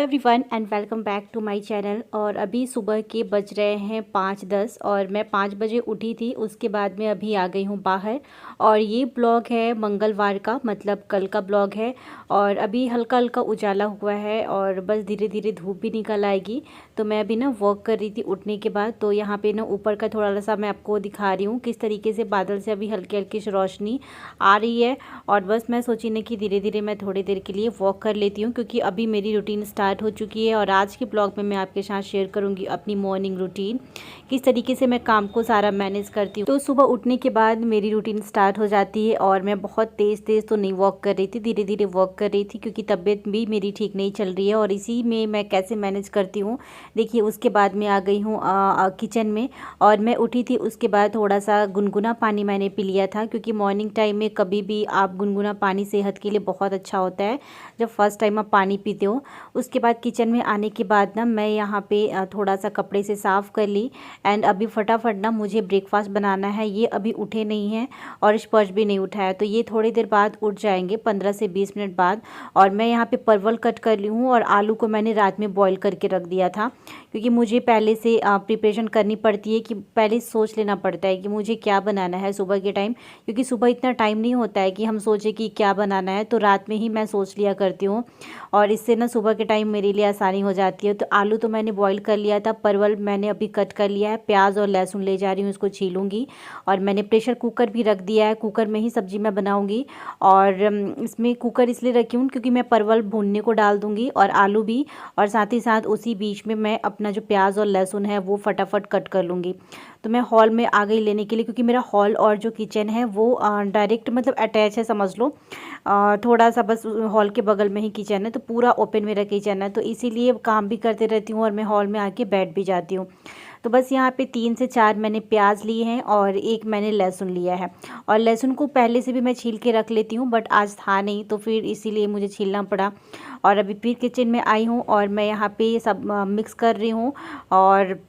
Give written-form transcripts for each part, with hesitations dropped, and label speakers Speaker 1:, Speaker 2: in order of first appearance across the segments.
Speaker 1: Everyone and welcome back to my channel. और अभी सुबह के बज रहे हैं 5:10 और मैं 5 बजे उठी थी। उसके बाद मैं अभी आ गई हूँ बाहर और ये ब्लॉग है मंगलवार का, मतलब कल का ब्लॉग है। और अभी हल्का हल्का उजाला हुआ है और बस धीरे धीरे धूप भी निकल आएगी। तो मैं अभी ना वॉक कर रही थी उठने के बाद। तो यहाँ पे ना ऊपर का थोड़ा सा मैं आपको दिखा रही हूँ किस तरीके से बादल से अभी हल्की हल्की रोशनी आ रही है। और बस मैं सोची ना कि धीरे धीरे मैं थोड़ी देर के लिए वॉक कर लेती हूँ, क्योंकि अभी मेरी रूटीन स्टार्ट हो चुकी है। और आज के ब्लॉग में मैं आपके साथ शेयर करूँगी अपनी मॉर्निंग रूटीन, किस तरीके से मैं काम को सारा मैनेज करती हूँ। तो सुबह उठने के बाद मेरी रूटीन स्टार्ट हो जाती है और मैं बहुत तेज़ तेज़ तो नहीं वॉक कर रही थी, धीरे धीरे वॉक कर रही थी, क्योंकि तबीयत भी मेरी ठीक नहीं चल रही है। और इसी में मैं कैसे मैनेज करती हूँ देखिए। उसके बाद मैं आ गई हूँ किचन में और मैं उठी थी। उसके बाद थोड़ा सा गुनगुना पानी मैंने पी लिया था, क्योंकि मॉर्निंग टाइम में कभी भी आप गुनगुना पानी सेहत के लिए बहुत अच्छा होता है जब फर्स्ट टाइम आप पानी पीते हो। उसके बाद किचन में आने के बाद ना मैं यहाँ पे थोड़ा सा कपड़े से साफ़ कर ली। एंड अभी फटाफट ना मुझे ब्रेकफास्ट बनाना है। ये अभी उठे नहीं हैं और स्पर्श भी नहीं उठाया, तो ये थोड़ी देर बाद उठ जाएंगे, 15 से 20 मिनट बाद। और मैं यहाँ पे परवल कट कर ली हूँ और आलू को मैंने रात में बॉईल करके रख दिया था, क्योंकि मुझे पहले से प्रिपरेशन करनी पड़ती है, कि पहले सोच लेना पड़ता है कि मुझे क्या बनाना है सुबह के टाइम, क्योंकि सुबह इतना टाइम नहीं होता है कि हम सोचें कि क्या बनाना है। तो रात में ही मैं सोच लिया करती हूँ और इससे ना सुबह के टाइम मेरे लिए आसानी हो जाती है। तो आलू तो मैंने बॉईल कर लिया था, परवल मैंने अभी कट कर लिया है, प्याज और लहसुन ले जा रही हूँ, इसको छीलूँगी। और मैंने प्रेशर कुकर भी रख दिया है, कुकर में ही सब्ज़ी मैं बनाऊँगी। और इसमें कुकर इसलिए रखी हूँ क्योंकि मैं परवल भूनने को डाल दूँगी और आलू भी, और साथ ही साथ उसी बीच में मैं अपना जो प्याज और लहसुन है वो फटाफट कट कर लूँगी। तो मैं हॉल में आ गई लेने के लिए, क्योंकि मेरा हॉल और जो किचन है वो डायरेक्ट मतलब अटैच है, समझ लो। थोड़ा सा बस हॉल के बगल में ही किचन है, तो पूरा ओपन मेरा किचन है। तो इसीलिए काम भी करते रहती हूँ और मैं हॉल में आके बैठ भी जाती हूँ। तो बस यहाँ पे 3 से 4 मैंने प्याज लिए हैं और एक मैंने लहसुन लिया है। और लहसुन को पहले से भी मैं छील के रख लेती हूँ, बट आज था नहीं तो फिर इसीलिए मुझे छीलना पड़ा। और अभी फिर किचन में आई हूँ और मैं यहाँ पे ये सब मिक्स कर रही हूँ और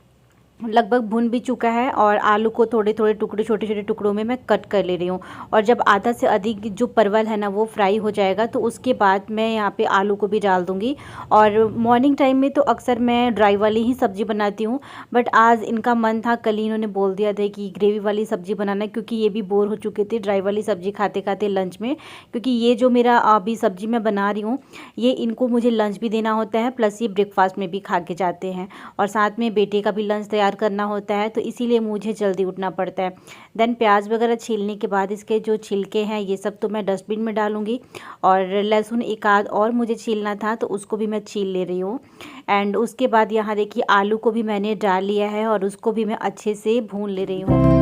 Speaker 1: लगभग भुन भी चुका है। और आलू को थोड़े थोड़े टुकड़े, छोटे छोटे टुकड़ों में मैं कट कर ले रही हूँ। और जब आधा से अधिक जो परवल है ना वो फ्राई हो जाएगा, तो उसके बाद मैं यहाँ पे आलू को भी डाल दूँगी। और मॉर्निंग टाइम में तो अक्सर मैं ड्राई वाली ही सब्ज़ी बनाती हूँ, बट आज इनका मन था, कल ही इन्होंने बोल दिया था कि ग्रेवी वाली सब्ज़ी बनाना, क्योंकि ये भी बोर हो चुके थे ड्राई वाली सब्ज़ी खाते खाते लंच में। क्योंकि ये जो मेरा अभी सब्ज़ी मैं बना रही हूँ, ये इनको मुझे लंच भी देना होता है, प्लस ये ब्रेकफास्ट में भी खा के जाते हैं, और साथ में बेटे का भी लंच तैयार करना होता है, तो इसीलिए मुझे जल्दी उठना पड़ता है। देन प्याज वगैरह छीलने के बाद इसके जो छिलके हैं ये सब तो मैं डस्टबिन में डालूंगी। और लहसुन एक आध और मुझे छीलना था, तो उसको भी मैं छील ले रही हूँ। एंड उसके बाद यहाँ देखिए आलू को भी मैंने डाल लिया है और उसको भी मैं अच्छे से भून ले रही हूँ।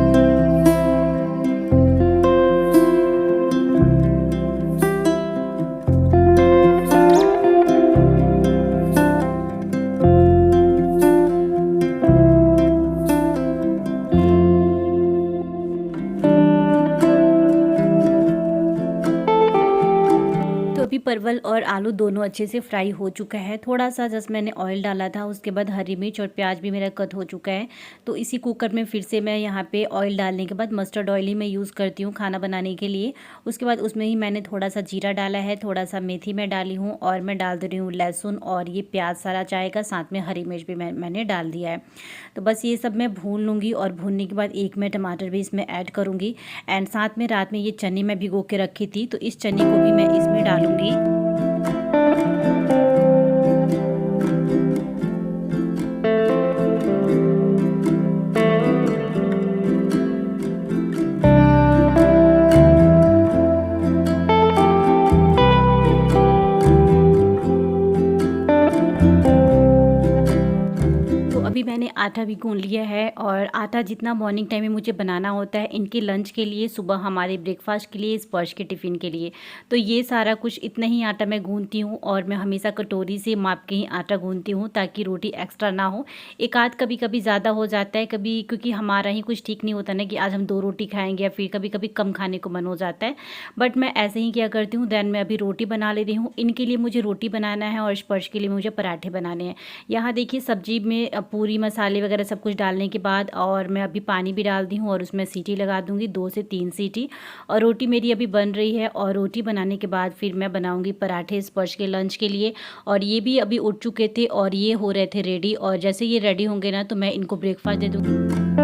Speaker 1: तो अभी परवल और आलू दोनों अच्छे से फ्राई हो चुका है। थोड़ा सा जस्ट मैंने ऑयल डाला था, उसके बाद हरी मिर्च और प्याज भी मेरा कट हो चुका है। तो इसी कुकर में फिर से मैं यहाँ पे ऑयल डालने के बाद, मस्टर्ड ऑयल ही मैं यूज़ करती हूँ खाना बनाने के लिए। उसके बाद उसमें ही मैंने थोड़ा सा जीरा डाला है, थोड़ा सा मेथी मैं डाली हूँ, और मैं डाल दे रही हूँ लहसुन, और ये प्याज सारा जाएगा, साथ में हरी मिर्च भी मैंने डाल दिया है। तो बस ये सब मैं भून लूँगी और भूनने के बाद एक मैं टमाटर भी इसमें ऐड करूँगी। एंड साथ में रात में ये चने मैं भिगो के रखी थी, तो इस चने को भी मैं इसमें डालूँगी। अभी मैंने आटा भी गूंद लिया है, और आटा जितना मॉर्निंग टाइम में मुझे बनाना होता है इनके लंच के लिए, सुबह हमारे ब्रेकफास्ट के लिए, स्पर्श के टिफ़िन के लिए, तो ये सारा कुछ इतना ही आटा मैं गूंदती हूँ। और मैं हमेशा कटोरी से माप के ही आटा गूंदती हूँ, ताकि रोटी एक्स्ट्रा ना हो। एक आध कभी कभी ज़्यादा हो जाता है, कभी क्योंकि हमारा ही कुछ ठीक नहीं होता ना कि आज हम 2 रोटी खाएँगे, या फिर कभी कभी कम खाने को मन हो जाता है। बट मैं ऐसे ही क्या करती हूँ, देन मैं अभी रोटी बना ले रही हूँ। इनके लिए मुझे रोटी बनाना है और स्पर्श के लिए मुझे पराठे बनाने हैं। यहाँ देखिए सब्जी में पूरी मसाले वगैरह सब कुछ डालने के बाद और मैं अभी पानी भी डाल दी हूँ और उसमें सीटी लगा दूँगी 2 से 3 सीटी। और रोटी मेरी अभी बन रही है और रोटी बनाने के बाद फिर मैं बनाऊँगी पराठे स्पर्श के लंच के लिए। और ये भी अभी उठ चुके थे और ये हो रहे थे रेडी, और जैसे ये रेडी होंगे ना तो मैं इनको ब्रेकफास्ट दे दूँगी।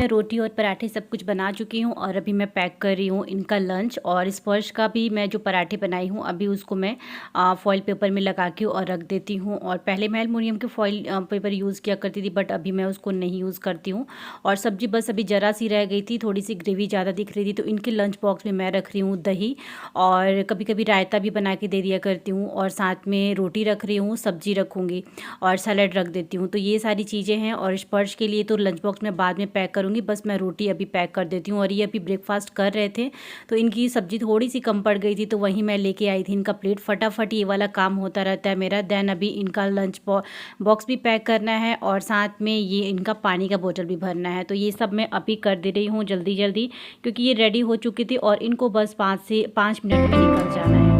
Speaker 1: रोटी और पराठे सब कुछ बना चुकी हूँ और अभी मैं पैक कर रही हूँ इनका लंच। और स्पर्श का भी मैं जो पराठे बनाई हूँ अभी उसको मैं फॉइल पेपर में लगा के और रख देती हूँ। और पहले मैं एलुमिनियम के फॉइल पेपर यूज़ किया करती थी, बट अभी मैं उसको नहीं यूज़ करती हूँ। और सब्जी बस अभी ज़रा सी रह गई थी, थोड़ी सी ग्रेवी ज़्यादा दिख रही थी, तो इनके लंच बॉक्स में मैं रख रही हूँ दही, और कभी कभी रायता भी बना के दे दिया करती हूँ, और साथ में रोटी रख रही हूँ, सब्जी रखूँगी और सैलेड रख देती हूँ। तो ये सारी चीज़ें हैं। और स्पर्श के लिए तो लंच बॉक्स में बाद में पैक करूँगी, बस मैं रोटी अभी पैक कर देती हूँ। और ये अभी ब्रेकफास्ट कर रहे थे तो इनकी सब्जी थोड़ी सी कम पड़ गई थी, तो वहीं मैं लेके आई थी इनका प्लेट। फटाफट ये वाला काम होता रहता है मेरा। देन अभी इनका लंच बॉक्स भी पैक करना है और साथ में ये इनका पानी का बोतल भी भरना है। तो ये सब मैं अभी कर दे रही हूँ जल्दी जल्दी, क्योंकि ये रेडी हो चुकी थी और इनको बस 5 मिनट में निकल जाना है।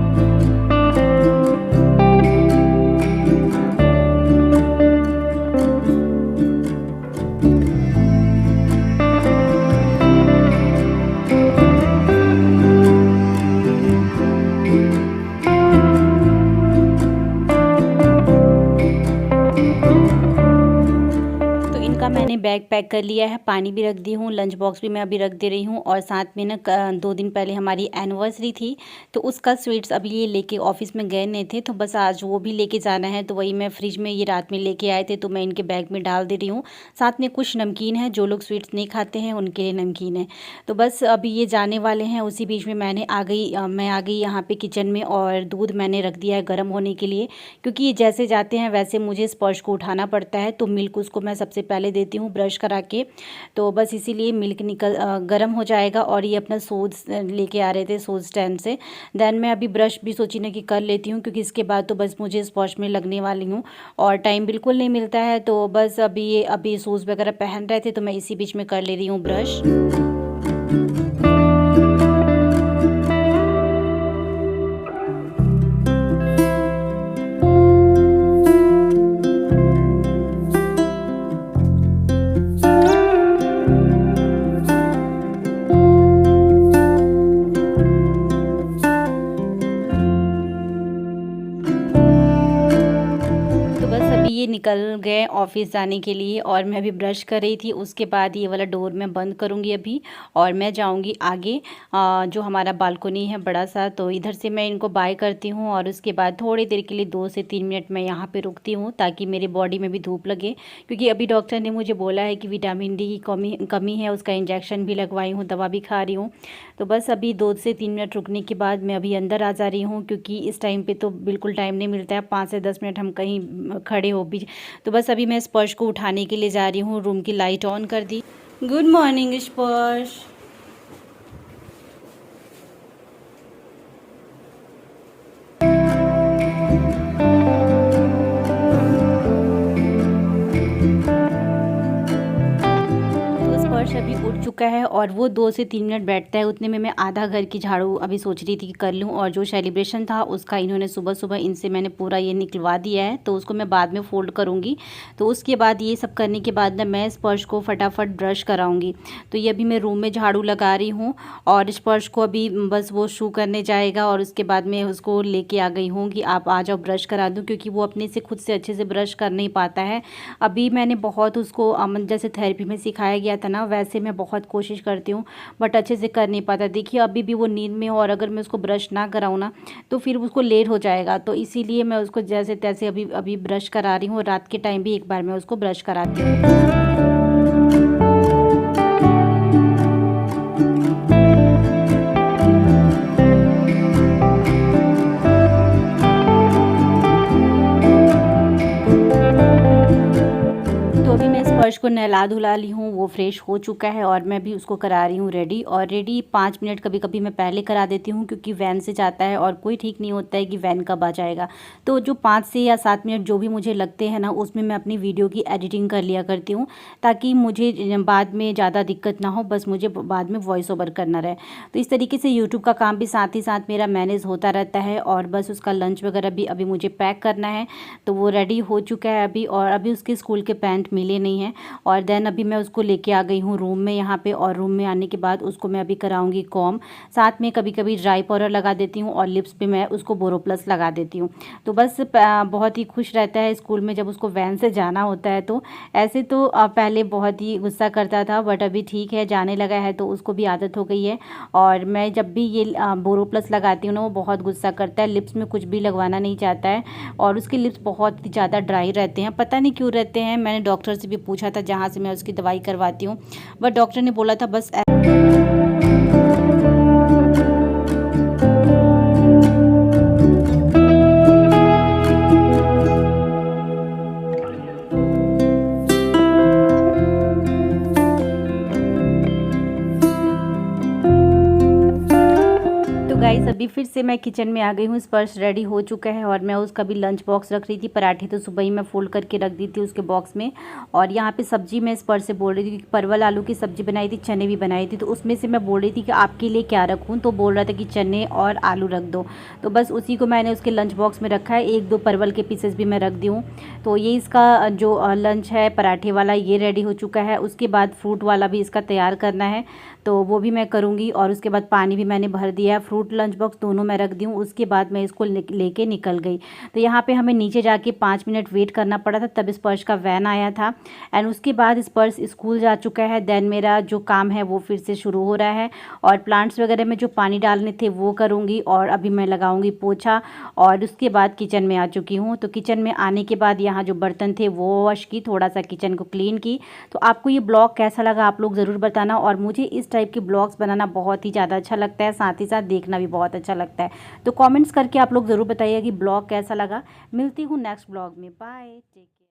Speaker 1: मैंने बैग पैक कर लिया है, पानी भी रख दी हूँ, लंच बॉक्स भी मैं अभी रख दे रही हूँ। और साथ में ना 2 दिन पहले हमारी एनिवर्सरी थी, तो उसका स्वीट्स अभी ये लेके ऑफिस में गए नहीं थे, तो बस आज वो भी लेके जाना है। तो वही मैं फ्रिज में ये रात में लेके आए थे, तो मैं इनके बैग में डाल दे रही हूँ। साथ में कुछ नमकीन है, जो लोग स्वीट्स नहीं खाते हैं उनके लिए नमकीन है। तो बस अभी ये जाने वाले हैं, उसी बीच में मैं आ गई यहाँ पर किचन में। और दूध मैंने रख दिया है गर्म होने के लिए, क्योंकि ये जैसे जाते हैं वैसे मुझे स्पर्श को उठाना पड़ता है। तो मिल्क उसको मैं सबसे पहले देती हूँ ब्रश करा के, तो बस इसीलिए मिल्क गर्म हो जाएगा। और ये अपना सोज लेके आ रहे थे सोज स्टैंड से। देन मैं अभी ब्रश भी सोची ना कि कर लेती हूँ, क्योंकि इसके बाद तो बस मुझे स्पर्श में लगने वाली हूँ और टाइम बिल्कुल नहीं मिलता है। तो बस अभी सोज वगैरह पहन रहे थे, तो मैं इसी बीच में कर ले रही हूँ ब्रश। ये निकल गए ऑफिस जाने के लिए और मैं अभी ब्रश कर रही थी। उसके बाद ये वाला डोर मैं बंद करूँगी अभी, और मैं जाऊँगी आगे जो हमारा बालकनी है बड़ा सा, तो इधर से मैं इनको बाय करती हूँ। और उसके बाद थोड़ी देर के लिए 2 से 3 मिनट मैं यहाँ पे रुकती हूँ, ताकि मेरी बॉडी में भी धूप लगे, क्योंकि अभी डॉक्टर ने मुझे बोला है कि विटामिन डी की कमी है। उसका इंजेक्शन भी लगवाई हूँ, दवा भी खा रही हूँ। तो बस अभी 2 से 3 मिनट रुकने के बाद मैं अभी अंदर आ जा रही हूँ, क्योंकि इस टाइम पे तो बिल्कुल टाइम नहीं मिलता है, 5 से 10 मिनट हम कहीं खड़े हो भी। तो बस अभी मैं स्पर्श को उठाने के लिए जा रही हूँ। रूम की लाइट ऑन कर दी। गुड मॉर्निंग स्पर्श। अभी उठ चुका है और वो 2 से 3 मिनट बैठता है, उतने में मैं आधा घर की झाड़ू अभी सोच रही थी कि कर लूँ। और जो सेलिब्रेशन था उसका इन्होंने सुबह सुबह इनसे मैंने पूरा ये निकलवा दिया है, तो उसको मैं बाद में फोल्ड करूँगी। तो उसके बाद ये सब करने के बाद ना मैं स्पर्श को फटाफट ब्रश कराऊँगी। तो ये अभी मैं रूम में झाड़ू लगा रही हूँ और स्पर्श को अभी बस वो शू करने जाएगा, और उसके बाद मैं उसको लेके आ गई हूँ कि आप आ जाओ ब्रश करा दूँ, क्योंकि वो अपने से खुद से अच्छे से ब्रश कर नहीं पाता है। अभी मैंने बहुत उसको जैसे थेरेपी में सिखाया गया था ना, वैसे मैं बहुत कोशिश करती हूँ, बट अच्छे से कर नहीं पाता। देखिए अभी भी वो नींद में हो, और अगर मैं उसको ब्रश ना कराऊँ ना तो फिर उसको लेट हो जाएगा। तो इसीलिए मैं उसको जैसे तैसे अभी ब्रश करा रही हूँ। रात के टाइम भी एक बार मैं उसको ब्रश कराती हूँ। स्पर्श को नहला धुला ली हूँ, वो फ्रेश हो चुका है और मैं भी उसको करा रही हूँ रेडी। और रेडी 5 मिनट कभी कभी मैं पहले करा देती हूँ, क्योंकि वैन से जाता है और कोई ठीक नहीं होता है कि वैन कब आ जाएगा। तो जो 5 से या 7 मिनट जो भी मुझे लगते हैं ना, उसमें मैं अपनी वीडियो की एडिटिंग कर लिया करती हूँ, ताकि मुझे बाद में ज़्यादा दिक्कत ना हो, बस मुझे बाद में वॉइस ओवर करना रहे। तो इस तरीके से यूट्यूब का काम भी साथ ही साथ मेरा मैनेज होता रहता है। और बस उसका लंच वगैरह भी अभी मुझे पैक करना है, तो वो रेडी हो चुका है अभी। और अभी उसके स्कूल के पैंट मिले नहीं हैं, और देन अभी मैं उसको लेके आ गई हूँ रूम में यहाँ पे। और रूम में आने के बाद उसको मैं अभी कराऊंगी कॉम, साथ में कभी कभी ड्राई पाउडर लगा देती हूँ और लिप्स पे मैं उसको बोरोप्लस लगा देती हूँ। तो बस बहुत ही खुश रहता है स्कूल में जब उसको वैन से जाना होता है। तो ऐसे तो पहले बहुत ही गुस्सा करता था, बट अभी ठीक है, जाने लगा है तो उसको भी आदत हो गई है। और मैं जब भी ये बोरोप्लस लगाती हूँ ना, वो बहुत गुस्सा करता है, लिप्स में कुछ भी लगवाना नहीं चाहता है। और उसके लिप्स बहुत ही ज़्यादा ड्राई रहते हैं, पता नहीं क्यों रहते हैं। मैंने डॉक्टर से भी पूछा था जहाँ से मैं उसकी दवाई करवाती हूँ, बट डॉक्टर ने बोला था बस गाइस अभी फिर से मैं किचन में आ गई हूँ। स्पर्श रेडी हो चुका है और मैं उसका भी लंच बॉक्स रख रही थी। पराठे तो सुबह ही मैं फोल्ड करके रख दी थी उसके बॉक्स में। और यहाँ पे सब्जी मैं स्पर्श से बोल रही थी कि परवल आलू की सब्जी बनाई थी, चने भी बनाई थी, तो उसमें से मैं बोल रही थी कि आपके लिए क्या रखूँ, तो बोल रहा था कि चने और आलू रख दो। तो बस उसी को मैंने उसके लंच बॉक्स में रखा है। 1-2 परवल के पीसेस भी मैं रख दी हूँ। तो ये इसका जो लंच है पराठे वाला, ये रेडी हो चुका है। उसके बाद फ्रूट वाला भी इसका तैयार करना है, तो वो भी मैं करूँगी। और उसके बाद पानी भी मैंने भर दिया है। फ्रूट लंच बॉक्स दोनों मैं रख दी हूँ। उसके बाद मैं इसको लेके निकल गई। तो यहाँ पे हमें नीचे जाके 5 मिनट वेट करना पड़ा था, तब स्पर्श का वैन आया था। एंड उसके बाद स्पर्श स्कूल जा चुका है। देन मेरा जो काम है वो फिर से शुरू हो रहा है। और प्लांट्स वगैरह में जो पानी डालने थे वो करूँगी। और अभी मैं लगाऊँगी पोछा। और उसके बाद किचन में आ चुकी हूँ। तो किचन में आने के बाद यहाँ जो बर्तन थे वो वॉश की, थोड़ा सा किचन को क्लीन की। तो आपको ये ब्लॉग कैसा लगा आप लोग ज़रूर बताना। और मुझे इस टाइप के ब्लॉग्स बनाना बहुत ही ज़्यादा अच्छा लगता है, साथ ही साथ देखना भी बहुत अच्छा लगता है। तो कमेंट्स करके आप लोग ज़रूर बताइए कि ब्लॉग कैसा लगा। मिलती हूँ नेक्स्ट ब्लॉग में। Bye, take care.